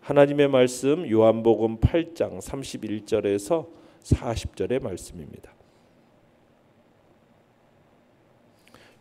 하나님의 말씀 요한복음 8장 31절에서 40절의 말씀입니다.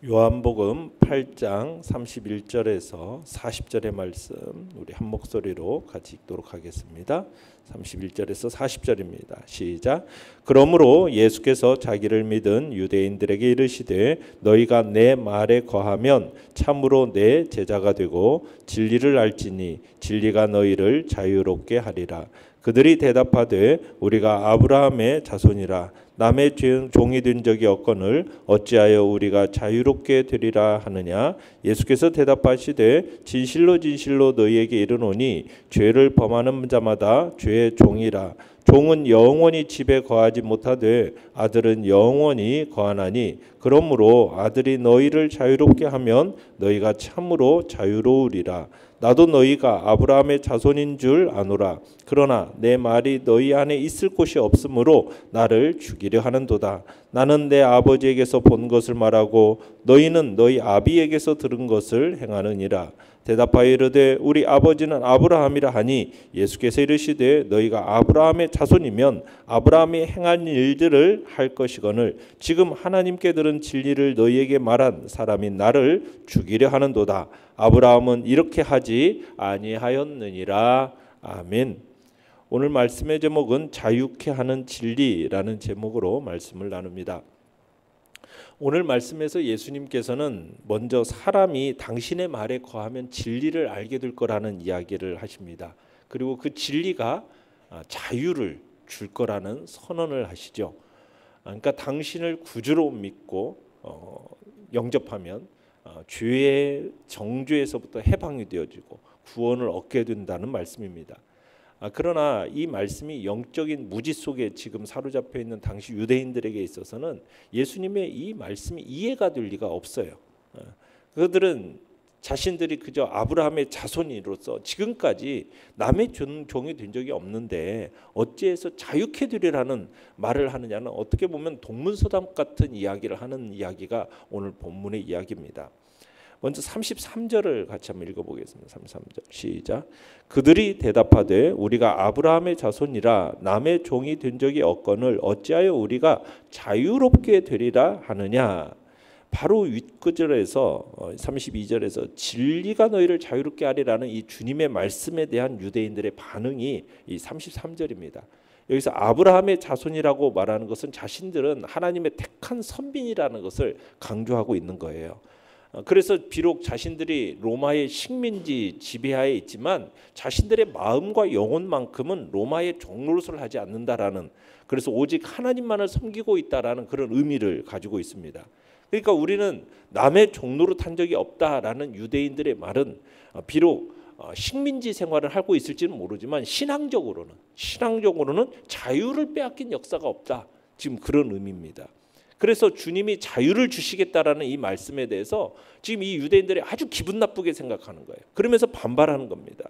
요한복음 8장 31절에서 40절의 말씀 우리 한 목소리로 같이 읽도록 하겠습니다. 31절에서 40절입니다. 시작. 그러므로 예수께서 자기를 믿은 유대인들에게 이르시되 너희가 내 말에 거하면 참으로 내 제자가 되고 진리를 알지니 진리가 너희를 자유롭게 하리라. 그들이 대답하되 우리가 아브라함의 자손이라 남의 종이 된 적이 없거늘 어찌하여 우리가 자유롭게 되리라 하느냐. 예수께서 대답하시되 진실로 진실로 너희에게 이르노니 죄를 범하는 자마다 죄의 종이라. 종은 영원히 집에 거하지 못하되 아들은 영원히 거하나니 그러므로 아들이 너희를 자유롭게 하면 너희가 참으로 자유로우리라. 나도 너희가 아브라함의 자손인 줄 아노라. 그러나 내 말이 너희 안에 있을 곳이 없으므로 나를 죽이려 하는도다. 나는 내 아버지에게서 본 것을 말하고 너희는 너희 아비에게서 들은 것을 행하느니라. 대답하여 이르되 우리 아버지는 아브라함이라 하니 예수께서 이르시되 너희가 아브라함의 자손이면 아브라함이 행한 일들을 할 것이거늘 지금 하나님께 들은 진리를 너희에게 말한 사람이 나를 죽이려 하는도다. 아브라함은 이렇게 하지 아니하였느니라. 아멘. 오늘 말씀의 제목은 자유케 하는 진리라는 제목으로 말씀을 나눕니다. 오늘 말씀에서 예수님께서는 먼저 사람이 당신의 말에 거하면 진리를 알게 될 거라는 이야기를 하십니다. 그리고 그 진리가 자유를 줄 거라는 선언을 하시죠. 그러니까 당신을 구주로 믿고 영접하면 죄의 정죄에서부터 해방이 되어지고 구원을 얻게 된다는 말씀입니다. 그러나 이 말씀이 영적인 무지 속에 지금 사로잡혀 있는 당시 유대인들에게 있어서는 예수님의 이 말씀이 이해가 될 리가 없어요. 그들은 자신들이 그저 아브라함의 자손으로서 지금까지 남의 종이 된 적이 없는데 어찌해서 자유케 되리라는 말을 하느냐는 어떻게 보면 동문서답 같은 이야기를 하는 이야기가 오늘 본문의 이야기입니다. 먼저 33절을 같이 한번 읽어보겠습니다. 33절 시작. 그들이 대답하되 우리가 아브라함의 자손이라 남의 종이 된 적이 없거늘 어찌하여 우리가 자유롭게 되리라 하느냐. 바로 윗구절에서 32절에서 진리가 너희를 자유롭게 하리라는 이 주님의 말씀에 대한 유대인들의 반응이 이 33절입니다. 여기서 아브라함의 자손이라고 말하는 것은 자신들은 하나님의 택한 선민이라는 것을 강조하고 있는 거예요. 그래서 비록 자신들이 로마의 식민지 지배하에 있지만 자신들의 마음과 영혼만큼은 로마의 종노릇을 하지 않는다라는, 그래서 오직 하나님만을 섬기고 있다라는 그런 의미를 가지고 있습니다. 그러니까 우리는 남의 종노릇 한 적이 없다라는 유대인들의 말은 비록 식민지 생활을 하고 있을지는 모르지만 신앙적으로는 자유를 빼앗긴 역사가 없다. 지금 그런 의미입니다. 그래서 주님이 자유를 주시겠다라는 이 말씀에 대해서 지금 이 유대인들이 아주 기분 나쁘게 생각하는 거예요. 그러면서 반발하는 겁니다.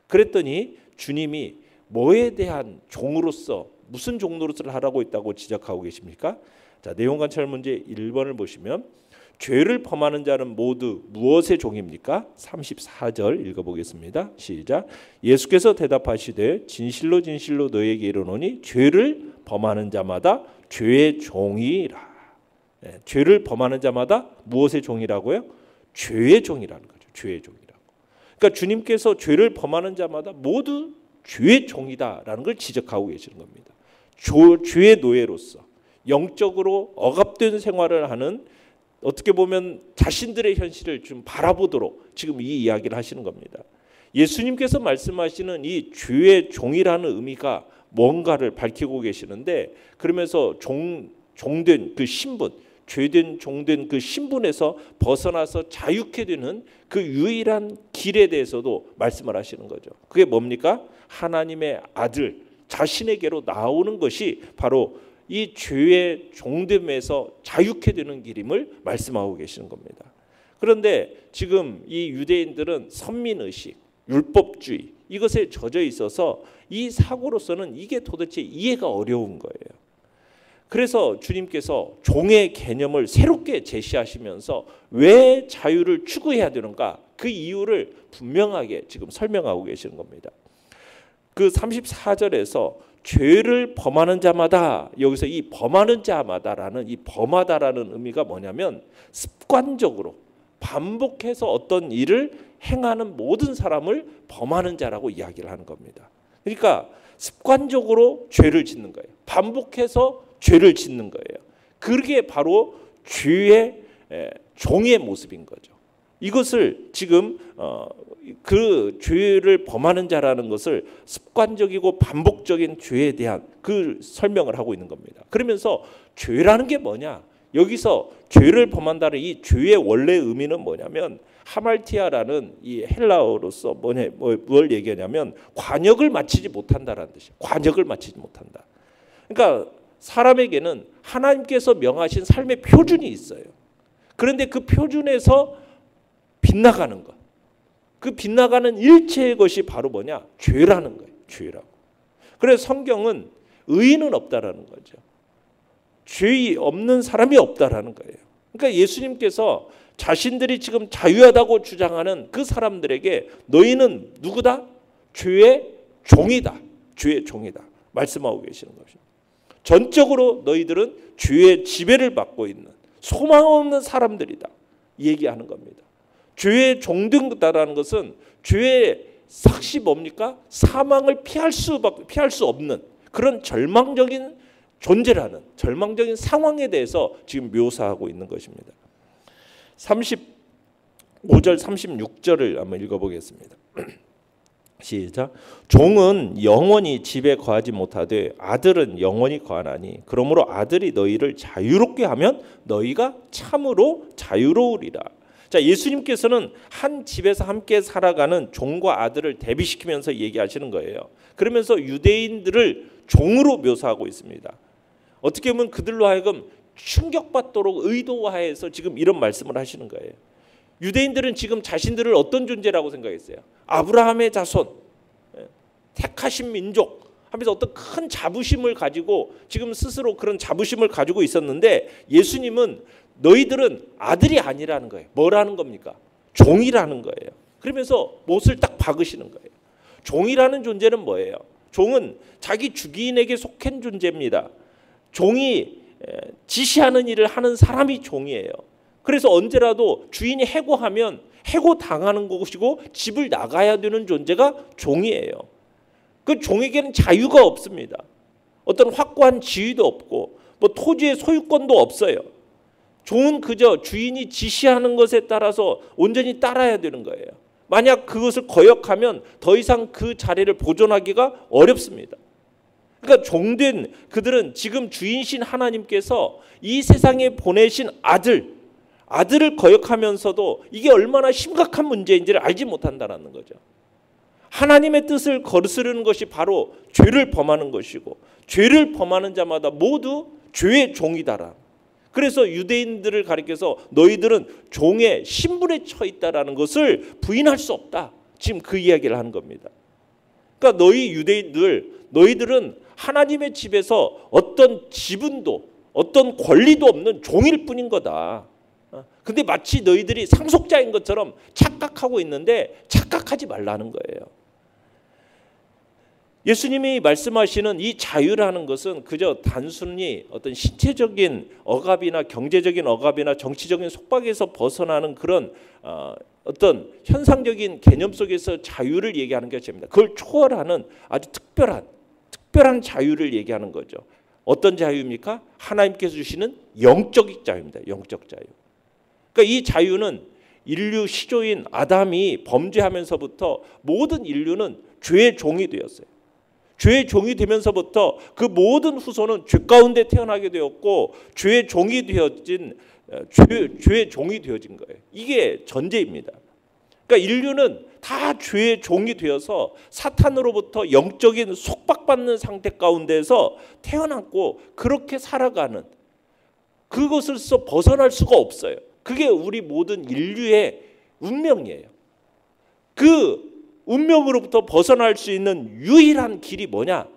그랬더니 주님이 뭐에 대한 종으로서 무슨 종노릇을 하라고 있다고 지적하고 계십니까? 자, 내용 관찰 문제 1번을 보시면 죄를 범하는 자는 모두 무엇의 종입니까? 34절 읽어보겠습니다. 시작. 예수께서 대답하시되 진실로 진실로 너희에게 이르노니 죄를 범하는 자마다 죄의 종이라. 죄를 범하는 자마다 무엇의 종이라고요? 죄의 종이라는 거죠. 죄의 종이라고. 그러니까 주님께서 죄를 범하는 자마다 모두 죄의 종이다라는 걸 지적하고 계시는 겁니다. 죄의 노예로서 영적으로 억압된 생활을 하는, 어떻게 보면 자신들의 현실을 좀 바라보도록 지금 이 이야기를 하시는 겁니다. 예수님께서 말씀하시는 이 죄의 종이라는 의미가 뭔가를 밝히고 계시는데, 그러면서 종된 그 신분, 죄된 종된 그 신분에서 벗어나서 자유케 되는 그 유일한 길에 대해서도 말씀을 하시는 거죠. 그게 뭡니까? 하나님의 아들 자신에게로 나오는 것이 바로 이 죄의 종됨에서 자유케 되는 길임을 말씀하고 계시는 겁니다. 그런데 지금 이 유대인들은 선민의식, 율법주의 이것에 젖어 있어서 이 사고로서는 이게 도대체 이해가 어려운 거예요. 그래서 주님께서 종의 개념을 새롭게 제시하시면서 왜 자유를 추구해야 되는가, 그 이유를 분명하게 지금 설명하고 계시는 겁니다. 그 34절에서 죄를 범하는 자마다, 여기서 이 범하는 자마다라는 이 범하다라는 의미가 뭐냐면 습관적으로 반복해서 어떤 일을 행하는 모든 사람을 범하는 자라고 이야기를 하는 겁니다. 그러니까 습관적으로 죄를 짓는 거예요. 반복해서 죄를 짓는 거예요. 그게 바로 죄의 종의 모습인 거죠. 이것을 지금 그 죄를 범하는 자라는 것을 습관적이고 반복적인 죄에 대한 그 설명을 하고 있는 겁니다. 그러면서 죄라는 게 뭐냐? 여기서 죄를 범한다는 이 죄의 원래 의미는 뭐냐면 하말티아라는 이 헬라어로서 뭘 얘기하냐면 관역을 마치지 못한다라는 뜻이에요. 관역을 마치지 못한다. 그러니까 사람에게는 하나님께서 명하신 삶의 표준이 있어요. 그런데 그 표준에서 빗나가는 것, 그 빗나가는 일체의 것이 바로 뭐냐? 죄라는 거예요. 죄라고. 그래서 성경은 의인은 없다라는 거죠. 죄 없는 사람이 없다라는 거예요. 그러니까 예수님께서 자신들이 지금 자유하다고 주장하는 그 사람들에게 너희는 누구다? 죄의 종이다. 죄의 종이다. 말씀하고 계시는 것입니다. 전적으로 너희들은 죄의 지배를 받고 있는 소망 없는 사람들이다. 얘기하는 겁니다. 죄의 종된다라는 것은 죄의 삭시 뭡니까? 사망을 피할 수 없는 그런 절망적인 존재라는 절망적인 상황에 대해서 지금 묘사하고 있는 것입니다. 35절 36절을 한번 읽어보겠습니다. 시작. 종은 영원히 집에 거하지 못하되 아들은 영원히 거하나니 그러므로 아들이 너희를 자유롭게 하면 너희가 참으로 자유로우리라. 자, 예수님께서는 한 집에서 함께 살아가는 종과 아들을 대비시키면서 얘기하시는 거예요. 그러면서 유대인들을 종으로 묘사하고 있습니다. 어떻게 보면 그들로 하여금 충격받도록 의도화해서 지금 이런 말씀을 하시는 거예요. 유대인들은 지금 자신들을 어떤 존재라고 생각했어요? 아브라함의 자손, 택하신 민족 하면서 어떤 큰 자부심을 가지고 지금 스스로 그런 자부심을 가지고 있었는데 예수님은 너희들은 아들이 아니라는 거예요. 뭐라는 겁니까? 종이라는 거예요. 그러면서 못을 딱 박으시는 거예요. 종이라는 존재는 뭐예요? 종은 자기 주기인에게 속한 존재입니다. 종이 지시하는 일을 하는 사람이 종이에요. 그래서 언제라도 주인이 해고하면 해고당하는 것이고 집을 나가야 되는 존재가 종이에요. 그 종에게는 자유가 없습니다. 어떤 확고한 지위도 없고 뭐 토지의 소유권도 없어요. 종은 그저 주인이 지시하는 것에 따라서 온전히 따라야 되는 거예요. 만약 그것을 거역하면 더 이상 그 자리를 보존하기가 어렵습니다. 그러니까 종된 그들은 지금 주인신 하나님께서 이 세상에 보내신 아들을 거역하면서도 이게 얼마나 심각한 문제인지를 알지 못한다는 거죠. 하나님의 뜻을 거스르는 것이 바로 죄를 범하는 것이고 죄를 범하는 자마다 모두 죄의 종이다라. 그래서 유대인들을 가리켜서 너희들은 종의 신분에 처해 있다라는 것을 부인할 수 없다. 지금 그 이야기를 하는 겁니다. 그러니까 너희 유대인들, 너희들은 하나님의 집에서 어떤 지분도 어떤 권리도 없는 종일 뿐인 거다. 근데 마치 너희들이 상속자인 것처럼 착각하고 있는데 착각하지 말라는 거예요. 예수님이 말씀하시는 이 자유라는 것은 그저 단순히 어떤 신체적인 억압이나 경제적인 억압이나 정치적인 속박에서 벗어나는 그런 어떤 현상적인 개념 속에서 자유를 얘기하는 것이 아닙니다. 그걸 초월하는 아주 특별한 자유를 얘기하는 거죠. 어떤 자유입니까? 하나님께서 주시는 영적 자유입니다. 영적 자유. 그러니까 이 자유는 인류 시조인 아담이 범죄하면서부터 모든 인류는 죄의 종이 되었어요. 죄의 종이 되면서부터 그 모든 후손은 죄 가운데 태어나게 되었고 죄의 종이 되어진 거예요. 이게 전제입니다. 그러니까 인류는 다 죄의 종이 되어서 사탄으로부터 영적인 속박받는 상태 가운데서 태어났고 그렇게 살아가는 그것에서 벗어날 수가 없어요. 그게 우리 모든 인류의 운명이에요. 그 운명으로부터 벗어날 수 있는 유일한 길이 뭐냐?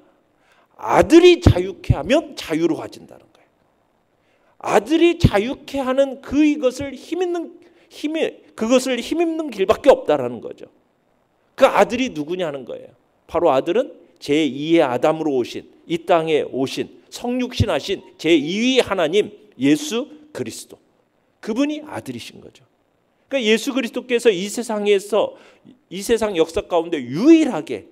아들이 자유케 하면 자유로워진다는 거예요. 아들이 자유케 하는 그것을 힘있는 길밖에 없다라는 거죠. 그 아들이 누구냐는 거예요. 바로 아들은 제2의 아담으로 오신, 이 땅에 오신 성육신하신 제2위 하나님 예수 그리스도, 그분이 아들이신 거죠. 그러니까 예수 그리스도께서 이 세상에서, 이 세상 역사 가운데 유일하게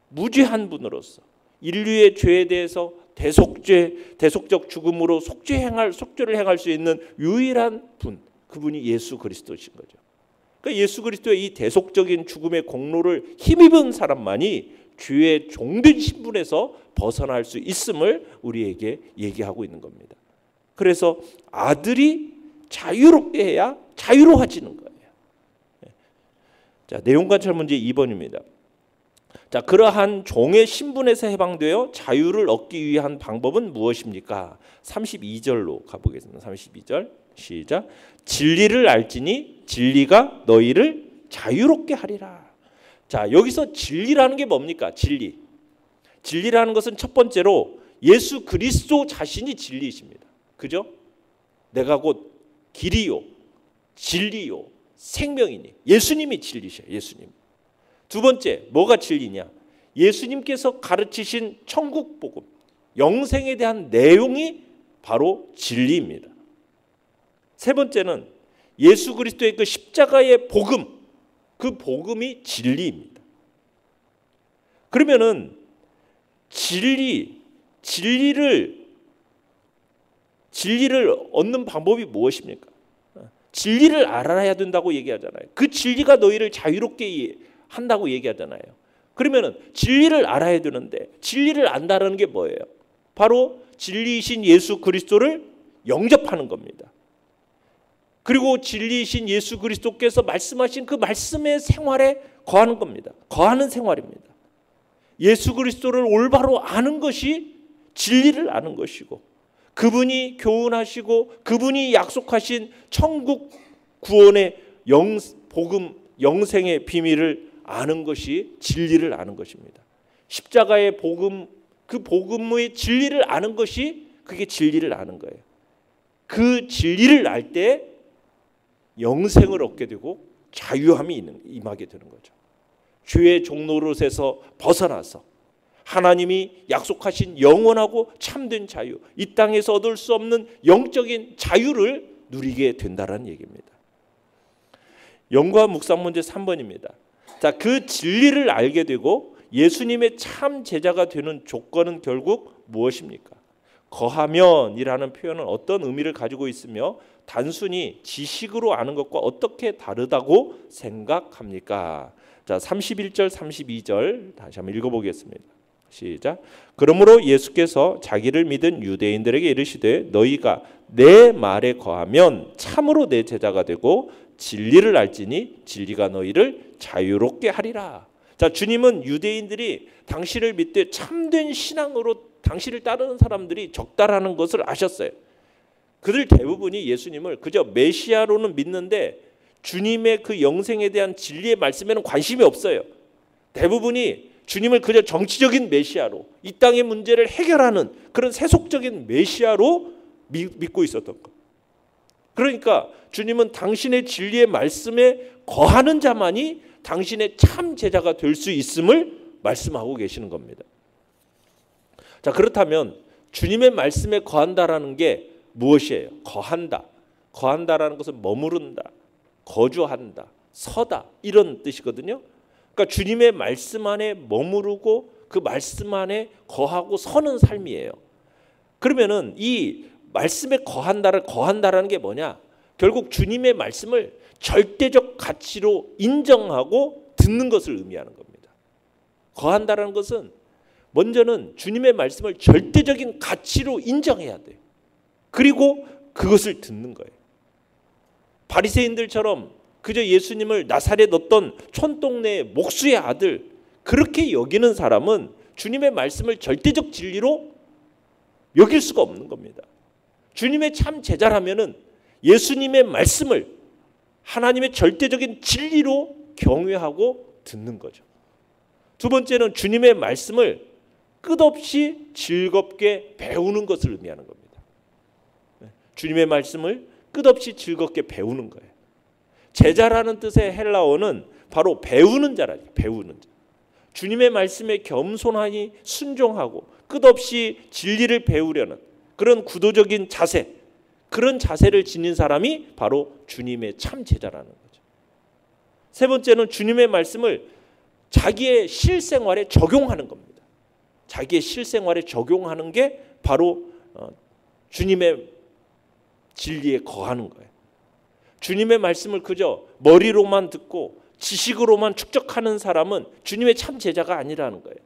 무죄한 분으로서 인류의 죄에 대해서 대속적 죽음으로 속죄를 행할 수 있는 유일한 분, 그분이 예수 그리스도신 거죠. 그러니까 예수 그리스도의 이 대속적인 죽음의 공로를 힘입은 사람만이 죄의 종된 신분에서 벗어날 수 있음을 우리에게 얘기하고 있는 겁니다. 그래서 아들이 자유롭게 해야 자유로워지는 거예요. 자, 내용 관찰 문제 2번입니다. 자, 그러한 종의 신분에서 해방되어 자유를 얻기 위한 방법은 무엇입니까? 32절로 가보겠습니다. 32절 시작. 진리를 알지니 진리가 너희를 자유롭게 하리라. 자, 여기서 진리라는 게 뭡니까? 진리라는 것은 첫 번째로 예수 그리스도 자신이 진리이십니다. 그죠? 내가 곧 길이요 진리요 생명이니, 예수님이 진리셔요. 예수님. 두 번째, 뭐가 진리냐? 예수님께서 가르치신 천국 복음, 영생에 대한 내용이 바로 진리입니다. 세 번째는 예수 그리스도의 그 십자가의 복음, 그 복음이 진리입니다. 그러면은 진리를 얻는 방법이 무엇입니까? 진리를 알아야 된다고 얘기하잖아요. 그 진리가 너희를 자유롭게 한다고 얘기하잖아요. 그러면은 진리를 알아야 되는데 진리를 안다라는 게 뭐예요? 바로 진리이신 예수 그리스도를 영접하는 겁니다. 그리고 진리이신 예수 그리스도께서 말씀하신 그 말씀의 생활에 거하는 겁니다. 거하는 생활입니다. 예수 그리스도를 올바로 아는 것이 진리를 아는 것이고, 그분이 교훈하시고 그분이 약속하신 천국 구원의 복음, 영생의 비밀을 아는 것이 진리를 아는 것입니다. 십자가의 복음, 그 복음의 진리를 아는 것이 그게 진리를 아는 거예요. 그 진리를 알 때 영생을 얻게 되고 자유함이 임하게 되는 거죠. 죄의 종노릇에서 벗어나서 하나님이 약속하신 영원하고 참된 자유, 이 땅에서 얻을 수 없는 영적인 자유를 누리게 된다는 얘기입니다. 연구와 묵상 문제 3번입니다. 자, 그 진리를 알게 되고 예수님의 참 제자가 되는 조건은 결국 무엇입니까? 거하면이라는 표현은 어떤 의미를 가지고 있으며 단순히 지식으로 아는 것과 어떻게 다르다고 생각합니까? 자, 31절 32절 다시 한번 읽어보겠습니다. 시작. 그러므로 예수께서 자기를 믿은 유대인들에게 이르시되 너희가 내 말에 거하면 참으로 내 제자가 되고 진리를 알지니 진리가 너희를 자유롭게 하리라. 자, 주님은 유대인들이 당신을 믿되 참된 신앙으로 당신을 따르는 사람들이 적다라는 것을 아셨어요. 그들 대부분이 예수님을 그저 메시아로는 믿는데 주님의 그 영생에 대한 진리의 말씀에는 관심이 없어요. 대부분이 주님을 그저 정치적인 메시아로, 이 땅의 문제를 해결하는 그런 세속적인 메시아로 믿고 있었던 것. 그러니까 주님은 당신의 진리의 말씀에 거하는 자만이 당신의 참 제자가 될 수 있음을 말씀하고 계시는 겁니다. 자, 그렇다면 주님의 말씀에 거한다라는 게 무엇이에요? 거한다라는 것은 머무른다, 거주한다, 서다, 이런 뜻이거든요. 그러니까 주님의 말씀 안에 머무르고 그 말씀 안에 거하고 서는 삶이에요. 그러면은 이 말씀에 거한다라는 게 뭐냐? 결국 주님의 말씀을 절대적 가치로 인정하고 듣는 것을 의미하는 겁니다. 거한다라는 것은 먼저는 주님의 말씀을 절대적인 가치로 인정해야 돼요. 그리고 그것을 듣는 거예요. 바리새인들처럼 그저 예수님을 나사렛 어떤 촌동네의 목수의 아들 그렇게 여기는 사람은 주님의 말씀을 절대적 진리로 여길 수가 없는 겁니다. 주님의 참 제자라면은 예수님의 말씀을 하나님의 절대적인 진리로 경외하고 듣는 거죠. 두 번째는 주님의 말씀을 끝없이 즐겁게 배우는 것을 의미하는 겁니다. 주님의 말씀을 끝없이 즐겁게 배우는 거예요. 제자라는 뜻의 헬라어는 바로 배우는 자라니, 배우는 자. 주님의 말씀에 겸손하니 순종하고 끝없이 진리를 배우려는 그런 구도적인 자세, 그런 자세를 지닌 사람이 바로 주님의 참 제자라는 거죠. 세 번째는 주님의 말씀을 자기의 실생활에 적용하는 겁니다. 자기의 실생활에 적용하는 게 바로 주님의 진리에 거하는 거예요. 주님의 말씀을 그저 머리로만 듣고 지식으로만 축적하는 사람은 주님의 참 제자가 아니라는 거예요.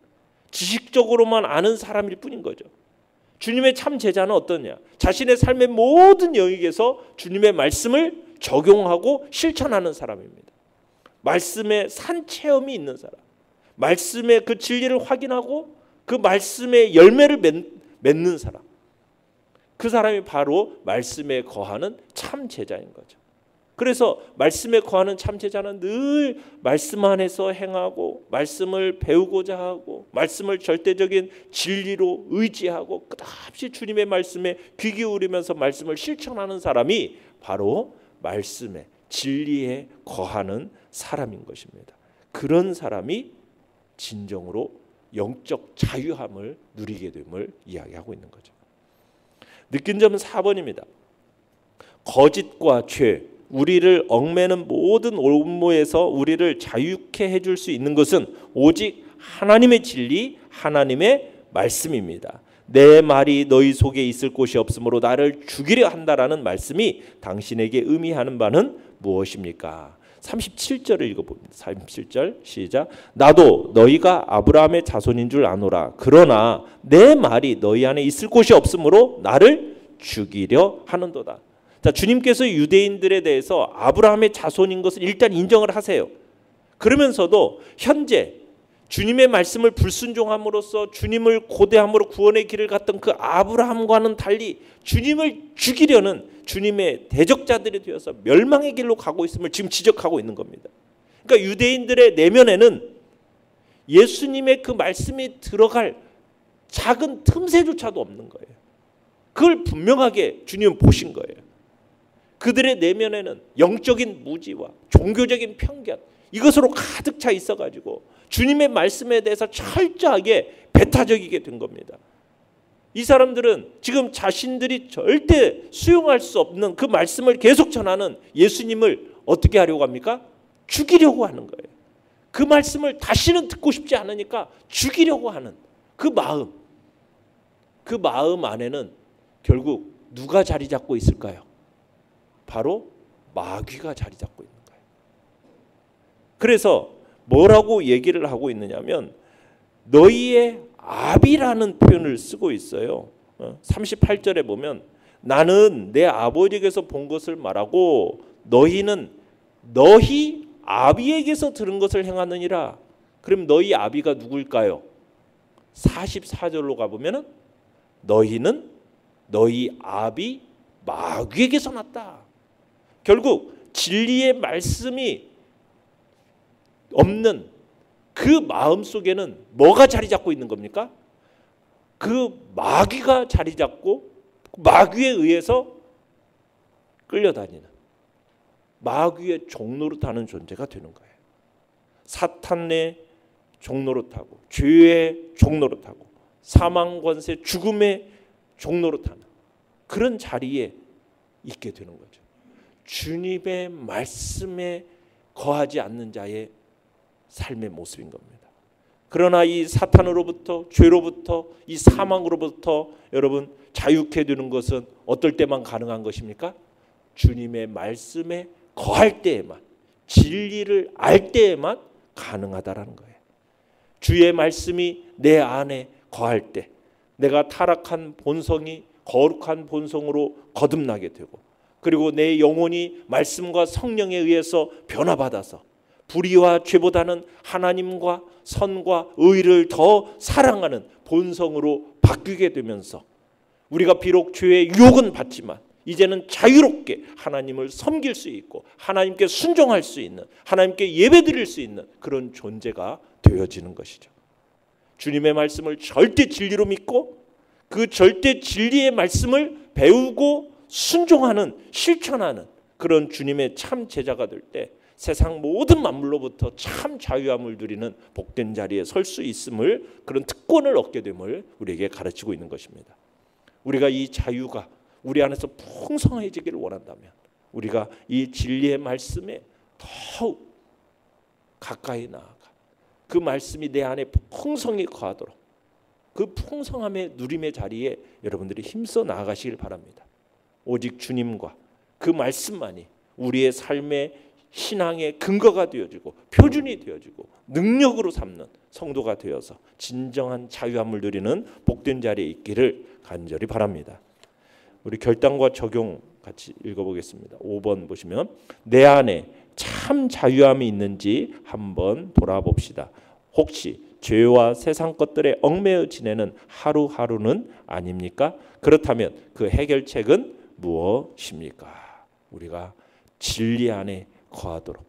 지식적으로만 아는 사람일 뿐인 거죠. 주님의 참 제자는 어떠냐? 자신의 삶의 모든 영역에서 주님의 말씀을 적용하고 실천하는 사람입니다. 말씀의 산체험이 있는 사람, 말씀의 그 진리를 확인하고 그 말씀의 열매를 맺는 사람, 그 사람이 바로 말씀에 거하는 참 제자인 거죠. 그래서 말씀에 거하는 참 제자는 늘 말씀 안에서 행하고 말씀을 배우고자 하고 말씀을 절대적인 진리로 의지하고 끝없이 주님의 말씀에 귀 기울이면서 말씀을 실천하는 사람이 바로 말씀에 진리에 거하는 사람인 것입니다. 그런 사람이 진정으로 영적 자유함을 누리게 됨을 이야기하고 있는 거죠. 느낀 점은 4번입니다. 거짓과 죄, 우리를 얽매는 모든 올무에서 우리를 자유케 해줄 수 있는 것은 오직 하나님의 진리, 하나님의 말씀입니다. 내 말이 너희 속에 있을 곳이 없으므로 나를 죽이려 한다라는 말씀이 당신에게 의미하는 바는 무엇입니까? 37절을 읽어봅니다. 37절 시작. 나도 너희가 아브라함의 자손인 줄 아노라. 그러나 내 말이 너희 안에 있을 곳이 없으므로 나를 죽이려 하는도다. 자, 주님께서 유대인들에 대해서 아브라함의 자손인 것을 일단 인정을 하세요. 그러면서도 현재 주님의 말씀을 불순종함으로써 주님을 고대함으로 구원의 길을 갔던 그 아브라함과는 달리 주님을 죽이려는 주님의 대적자들이 되어서 멸망의 길로 가고 있음을 지금 지적하고 있는 겁니다. 그러니까 유대인들의 내면에는 예수님의 그 말씀이 들어갈 작은 틈새조차도 없는 거예요. 그걸 분명하게 주님은 보신 거예요. 그들의 내면에는 영적인 무지와 종교적인 편견, 이것으로 가득 차 있어가지고 주님의 말씀에 대해서 철저하게 배타적이게 된 겁니다. 이 사람들은 지금 자신들이 절대 수용할 수 없는 그 말씀을 계속 전하는 예수님을 어떻게 하려고 합니까? 죽이려고 하는 거예요. 그 말씀을 다시는 듣고 싶지 않으니까 죽이려고 하는 그 마음 안에는 결국 누가 자리 잡고 있을까요? 바로 마귀가 자리 잡고 있는 거예요. 그래서 뭐라고 얘기를 하고 있느냐면 너희의 압이라는 표현을 쓰고 있어요. 38절에 보면 나는 내 아버지에게서 본 것을 말하고 너희는 너희 아비에게서 들은 것을 행하느니라. 그럼 너희 아비가 누굴까요? 44절로 가보면 너희는 너희 아비 마귀에게서 났다. 결국 진리의 말씀이 없는 그 마음 속에는 뭐가 자리 잡고 있는 겁니까? 그 마귀가 자리 잡고 마귀에 의해서 끌려다니는 마귀의 종노릇하는 존재가 되는 거예요. 사탄의 종노릇하고 죄의 종노릇하고 사망 권세 죽음의 종노릇하는 그런 자리에 있게 되는 거죠. 주님의 말씀에 거하지 않는 자의 삶의 모습인 겁니다. 그러나 이 사탄으로부터 죄로부터 이 사망으로부터 여러분 자유케 되는 것은 어떨 때만 가능한 것입니까? 주님의 말씀에 거할 때에만, 진리를 알 때에만 가능하다라는 거예요. 주의 말씀이 내 안에 거할 때 내가 타락한 본성이 거룩한 본성으로 거듭나게 되고 그리고 내 영혼이 말씀과 성령에 의해서 변화받아서 불의와 죄보다는 하나님과 선과 의를 더 사랑하는 본성으로 바뀌게 되면서 우리가 비록 죄의 유혹은 받지만 이제는 자유롭게 하나님을 섬길 수 있고 하나님께 순종할 수 있는 하나님께 예배드릴 수 있는 그런 존재가 되어지는 것이죠. 주님의 말씀을 절대 진리로 믿고 그 절대 진리의 말씀을 배우고 순종하는 실천하는 그런 주님의 참 제자가 될 때 세상 모든 만물로부터 참 자유함을 누리는 복된 자리에 설 수 있음을, 그런 특권을 얻게 됨을 우리에게 가르치고 있는 것입니다. 우리가 이 자유가 우리 안에서 풍성해지기를 원한다면 우리가 이 진리의 말씀에 더욱 가까이 나아가 그 말씀이 내 안에 풍성히 거하도록 그 풍성함의 누림의 자리에 여러분들이 힘써 나아가시길 바랍니다. 오직 주님과 그 말씀만이 우리의 삶의 신앙의 근거가 되어지고 표준이 되어지고 능력으로 삼는 성도가 되어서 진정한 자유함을 누리는 복된 자리에 있기를 간절히 바랍니다. 우리 결단과 적용 같이 읽어보겠습니다. 5번 보시면 내 안에 참 자유함이 있는지 한번 돌아봅시다. 혹시 죄와 세상 것들에 얽매여 지내는 하루하루는 아닙니까? 그렇다면 그 해결책은 무엇입니까? 우리가 진리 안에 거하도록,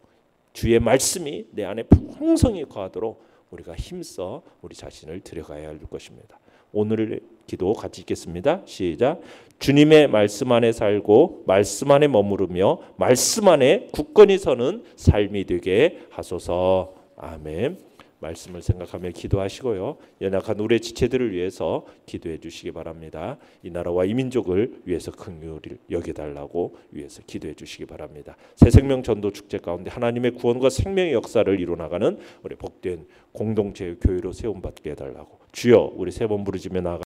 주의 말씀이 내 안에 풍성히 거하도록 우리가 힘써 우리 자신을 들여가야 할 것입니다. 오늘의 기도 같이 읽겠습니다. 시작. 주님의 말씀 안에 살고 말씀 안에 머무르며 말씀 안에 굳건히 서는 삶이 되게 하소서. 아멘. 말씀을 생각하며 기도하시고요. 연약한 우리의 지체들을 위해서 기도해 주시기 바랍니다. 이 나라와 이 민족을 위해서 긍휼을 여겨달라고 위해서 기도해 주시기 바랍니다. 새생명 전도 축제 가운데 하나님의 구원과 생명의 역사를 이루어나가는 우리 복된 공동체 교회로 세움받게 해달라고 주여 우리 세 번 부르짖며 나아가